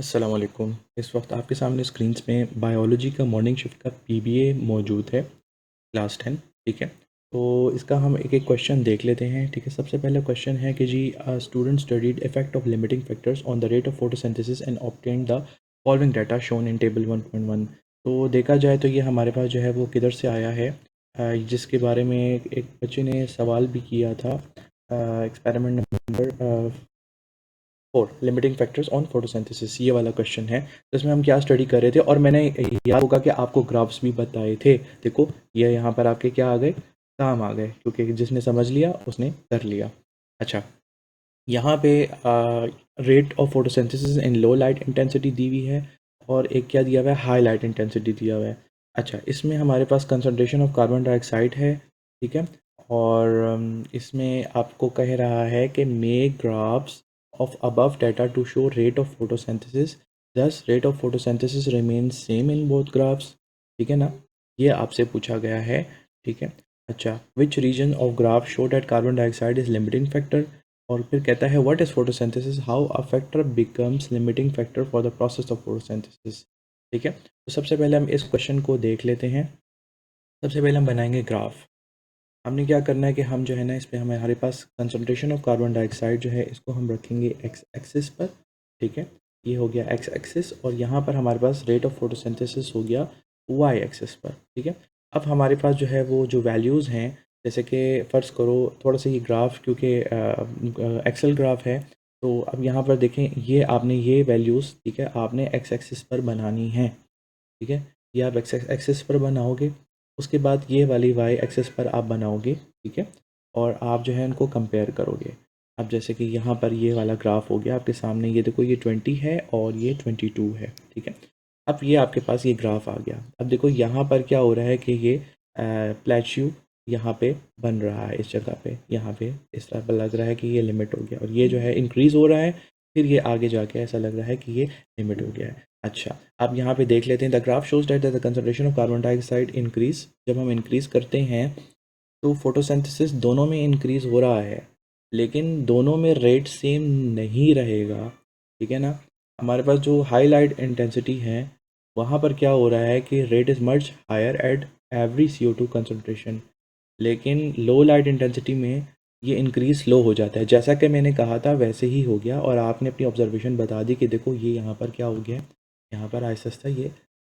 अस्सलाम वालेकुम। इस वक्त आपके सामने स्क्रीन्स में बायोलॉजी का मॉर्निंग शिफ्ट का पीबीए मौजूद है, क्लास 10। ठीक है, तो इसका हम एक एक क्वेश्चन देख लेते हैं। ठीक है, सबसे पहला क्वेश्चन है कि जी student studied effect of limiting factors on the rate of photosynthesis and obtained the following data shown in table 1.1। तो देखा जाए तो ये हमारे पास जो है वो किधर से आया है, जिसके बारे में एक बच्चे ने सवाल भी किया था। Experiment number 4, limiting factors on photosynthesis, ये वाला क्वेश्चन है। तो इसमें हम क्या स्टडी कर रहे थे, और मैंने याद होगा कि आपको ग्राफ्स भी बताए थे। देखो ये यहाँ पर आपके क्या आ गए, काम आ गए, क्योंकि जिसने समझ लिया उसने कर लिया। अच्छा, यहाँ पे rate of photosynthesis in low light intensity दी हुई है, और एक क्या दिया हुआ है, हाई लाइट इंटेंसिटी दिया हुआ है। अच्छा, इसमें हमारे पास कंसनट्रेशन ऑफ कार्बन डाइऑक्साइड है। ठीक है, और इसमें आपको कह रहा है कि make graphs of above data to show rate of photosynthesis, thus rate of photosynthesis remains same in both graphs। ठीक है ना, ये आपसे पूछा गया है। ठीक है, अच्छा, which region of graph show that carbon dioxide is limiting factor, और फिर कहता है what is photosynthesis, how a factor becomes limiting factor for the process of photosynthesis। ठीक है, तो सबसे पहले हम इस क्वेश्चन को देख लेते हैं। सबसे पहले हम बनाएंगे ग्राफ। हमने क्या करना है कि हम जो है ना, इस पे हमारे पास कंसंट्रेशन ऑफ कार्बन डाइऑक्साइड जो है इसको हम रखेंगे एक्स एक्सिस पर। ठीक है, ये हो गया एक्स एक्सिस, और यहाँ पर हमारे पास रेट ऑफ फोटोसिंथेसिस हो गया वाई एक्सिस पर। ठीक है, अब हमारे पास जो है वो जो वैल्यूज़ हैं, जैसे कि फ़र्ज़ करो थोड़ा सा ये ग्राफ, क्योंकि एक्सेल ग्राफ है, तो अब यहाँ पर देखें, ये आपने ये वैल्यूज़, ठीक है, आपने एक्स एक्सिस पर बनानी है। ठीक है, ये आप एक्स एक्सिस पर बनाओगे, उसके बाद ये वाली वाई एक्सिस पर आप बनाओगे। ठीक है, और आप जो है उनको कंपेयर करोगे। अब जैसे कि यहाँ पर ये वाला ग्राफ हो गया आपके सामने, ये देखो ये 20 है और ये 22 है। ठीक है, अब ये आपके पास ये ग्राफ आ गया। अब देखो यहाँ पर क्या हो रहा है कि ये प्लेट्यू यहाँ पे बन रहा है, इस जगह पे, यहाँ पे इस तरह पर लग रहा है कि ये लिमिट हो गया, और ये जो है इंक्रीज़ हो रहा है, फिर ये आगे जाके ऐसा लग रहा है कि ये लिमिट हो गया है। अच्छा, अब यहाँ पे देख लेते हैं, the graph shows that the concentration of carbon dioxide increase. जब हम इंक्रीज करते हैं तो फोटोसिंथेसिस दोनों में इंक्रीज हो रहा है, लेकिन दोनों में रेट सेम नहीं रहेगा। ठीक है ना, हमारे पास जो हाई लाइट इंटेंसिटी है, वहाँ पर क्या हो रहा है कि rate is much higher at every CO2 concentration, लेकिन लो लाइट इंटेंसिटी में ये इंक्रीज स्लो हो जाता है। जैसा कि मैंने कहा था वैसे ही हो गया, और आपने अपनी ऑब्जर्वेशन बता दी कि देखो ये यहाँ पर क्या हो गया, यहाँ पर आहिस्ता आहिस्ता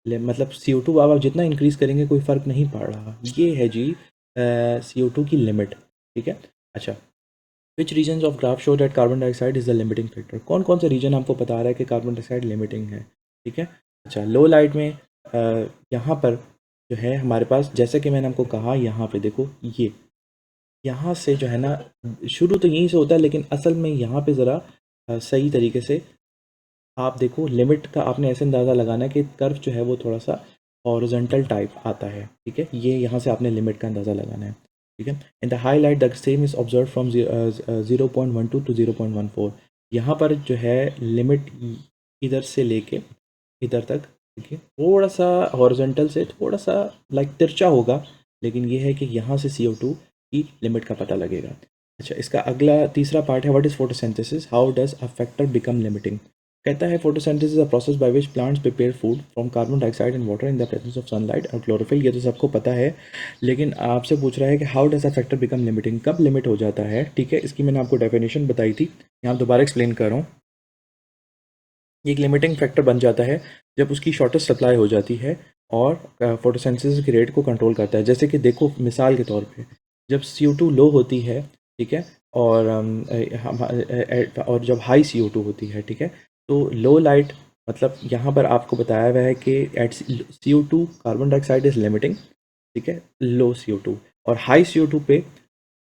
ये मतलब CO2 अब आप जितना इंक्रीज़ करेंगे कोई फ़र्क नहीं पड़ रहा। ये है जी CO2 की लिमिट। ठीक है, अच्छा, which region of graph show that carbon dioxide is the limiting factor. कौन कौन से रीजन आपको बता रहा है कि कार्बन डाइऑक्साइड लिमिटिंग है। ठीक है, अच्छा, लो लाइट में यहाँ पर जो है हमारे पास, जैसे कि मैंने आपको कहा, यहाँ पे देखो ये यहाँ से जो है ना, शुरू तो यहीं से होता है, लेकिन असल में यहाँ पे ज़रा सही तरीके से आप देखो, लिमिट का आपने ऐसे अंदाज़ा लगाना है कि कर्व जो है वो थोड़ा सा हॉरिजॉन्टल टाइप आता है। ठीक है, ये यहाँ से आपने लिमिट का अंदाज़ा लगाना है। ठीक है, in the highlight the same is observe from 0.12 to 0.14। यहाँ पर जो है लिमिट इधर से लेके इधर तक, ठीक है, थोड़ा सा हॉरिजॉन्टल से थोड़ा सा लाइक तिरछा होगा, लेकिन ये है कि यहाँ से CO2 की लिमिट का पता लगेगा। अच्छा, इसका अगला तीसरा पार्ट है, what is photosynthesis, how does a factor become limiting. कहता है photosynthesis a process by which plants prepare food from carbon dioxide and water in the presence of sunlight और क्लोरोफिल। ये तो सबको पता है, लेकिन आपसे पूछ रहा है कि how does a factor become limiting, कब लिमिट हो जाता है। ठीक है, इसकी मैंने आपको डेफिनेशन बताई थी, यहाँ दोबारा एक्सप्लेन कर रहा हूँ। ये एक लिमिटिंग फैक्टर बन जाता है जब उसकी शॉर्टेस्ट सप्लाई हो जाती है, और फोटोसिंथेसिस की रेट को कंट्रोल करता है। जैसे कि देखो मिसाल के तौर पे, जब CO2 लो होती है, ठीक है, और और जब हाई CO2 होती है, ठीक है, तो लो लाइट, मतलब यहाँ पर आपको बताया हुआ है कि at CO2 carbon dioxide is limiting. ठीक है, लो CO2, और हाई CO2 पे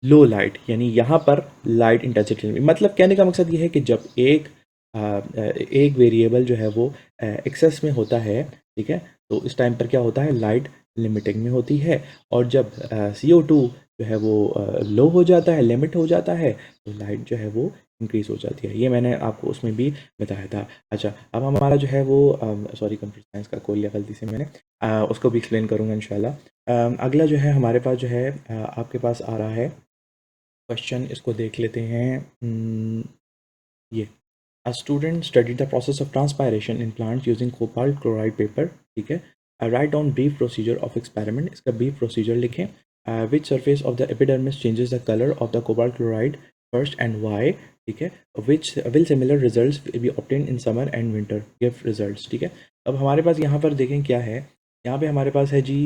लो लाइट, यानी यहाँ पर लाइट इंटेंसिटी। मतलब कहने का मकसद ये है कि जब एक वेरिएबल जो है वो एक्सेस में होता है, ठीक है, तो इस टाइम पर क्या होता है, लाइट लिमिटिंग में होती है, और जब CO2 जो है वो लो हो जाता है, लिमिट हो जाता है, तो लाइट जो है वो इंक्रीज हो जाती है। ये मैंने आपको उसमें भी बताया था। अच्छा, अब हमारा जो है वो सॉरी, कंप्यूटर साइंस का कोई गलती से मैंने उसको भी एक्सप्लेन करूँगा इंशाल्लाह। अगला जो है हमारे पास जो है आपके पास आ रहा है क्वेश्चन, इसको देख लेते हैं। ये A student studied the process of transpiration in plants using cobalt chloride paper. ठीक है. Write down brief procedure of experiment. इसका brief procedure लिखें. Which surface of the epidermis changes the color of the cobalt chloride first and why. ठीक है. Which will similar results be obtained in summer and winter. Give results. ठीक है. अब हमारे पास यहाँ पर देखें क्या है. यहाँ पे हमारे पास है जी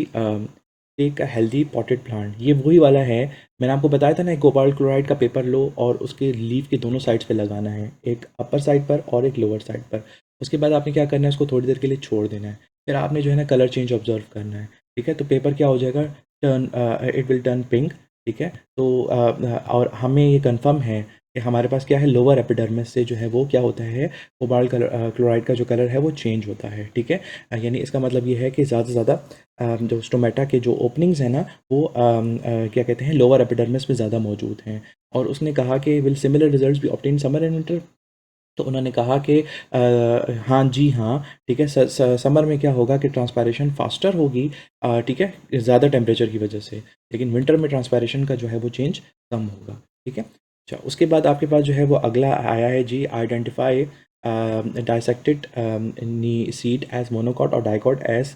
एक हेल्दी पॉटेड प्लांट. ये वही वाला है, मैंने आपको बताया था ना, एक कोबाल्ट क्लोराइड का पेपर लो और उसके लीफ के दोनों साइड्स पे लगाना है, एक अपर साइड पर और एक लोअर साइड पर. उसके बाद आपने क्या करना है, उसको थोड़ी देर के लिए छोड़ देना है. फिर आपने जो है ना कलर चेंज ऑब्जर्व करना है. ठीक है. तो पेपर क्या हो जाएगा, turn, it will turn pink. ठीक है. तो और हमें ये कन्फर्म है कि हमारे पास क्या है, लोअर एपिडर्मिस से जो है वो क्या होता है, कोबाल्ट क्लोराइड का जो कलर है वो चेंज होता है. ठीक है. यानी इसका मतलब ये है कि ज़्यादा से ज़्यादा जो स्टोमेटा के जो ओपनिंग्स हैं ना वो क्या कहते हैं, लोअर एपिडर्मिस में ज़्यादा मौजूद हैं. और उसने कहा कि will similar results B obtain summer and winter. तो उन्होंने कहा कि हाँ जी हाँ. ठीक है. समर में क्या होगा कि ट्रांसपायरेशन फास्टर होगी. ठीक है, ज़्यादा टेम्परेचर की वजह से. लेकिन विंटर में ट्रांसपायरेशन का जो है वो चेंज कम होगा. ठीक है. अच्छा, उसके बाद आपके पास जो है वो अगला आया है जी, identify dissected seed as monocot और dicot as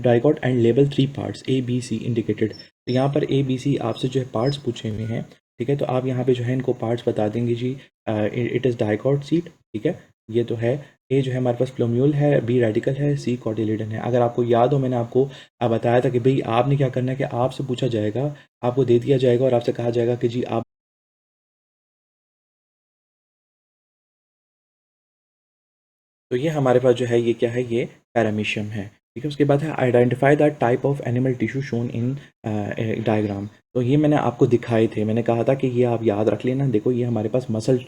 dicot and label 3 parts A B C indicated. तो यहाँ पर ए बी सी आपसे जो है पार्ट्स पूछे हुए हैं. ठीक है. तो आप यहाँ पे जो है इनको पार्ट्स बता देंगे जी. It is dicot seed. ठीक है. ये तो है. ए जो है हमारे पास प्लूम्यूल है, बी रेडिकल है, सी कॉटिलेडन है. अगर आपको याद हो, मैंने आपको बताया था कि भाई आपने क्या करना है कि आपसे पूछा जाएगा, आपको दे दिया जाएगा और आपसे कहा जाएगा कि जी आप. तो ये हमारे पास जो है ये क्या है, ये पैरामीशियम है. ठीक है. उसके बाद है identify the type of animal tissue shown in diagram. तो ये मैंने आपको दिखाए थे, मैंने कहा था कि ये आप याद रख लेना. देखो ये हमारे पास मसल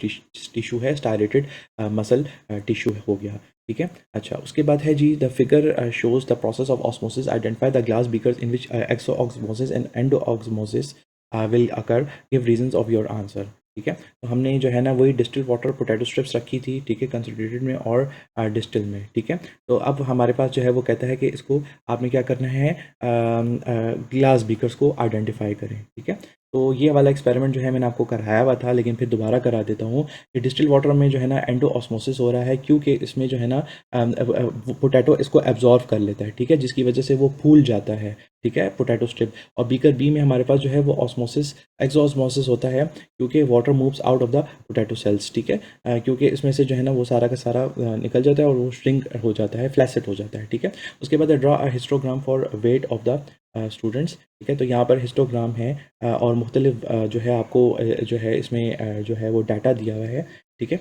टिश्यू है, स्टायरेटेड मसल टिश्यू हो गया. ठीक है. अच्छा, उसके बाद है जी, the figure shows the process of osmosis. Identify the glass beakers in which exo osmosis and endo osmosis will occur. Give reasons of your answer. ठीक है. तो हमने जो है ना वही डिस्टिल वाटर पोटैटो स्ट्रिप्स रखी थी. ठीक है, कंसनट्रेटेड में और डिस्टिल में. ठीक है. तो अब हमारे पास जो है वो कहता है कि इसको आपने क्या करना है, ग्लास बीकर्स को आइडेंटिफाई करें. ठीक है. तो ये वाला एक्सपेरिमेंट जो है मैंने आपको कराया हुआ था, लेकिन फिर दोबारा करा देता हूँ. कि डिस्टिल वाटर में जो है ना एंडो ऑस्मोसिस हो रहा है, क्योंकि इसमें जो है ना पोटैटो इसको एब्जॉर्व कर लेता है. ठीक है, जिसकी वजह से वो फूल जाता है. ठीक है, पोटैटो स्ट्रिप. और बीकर बी में हमारे पास जो है वो ऑस्मोसिस, एक्सोऑस्मोसिस होता है, क्योंकि water moves out of the potato cells. ठीक है. क्योंकि इसमें से जो है ना वो सारा का सारा निकल जाता है और वो श्रिंक हो जाता है, फ्लैसेट हो जाता है. ठीक है. उसके बाद draw a histogram for weight of the students. ठीक है. तो यहाँ पर हिस्टोग्राम है और मुख्तलिफ जो है आपको जो है इसमें जो है वो डाटा दिया हुआ है. ठीक है.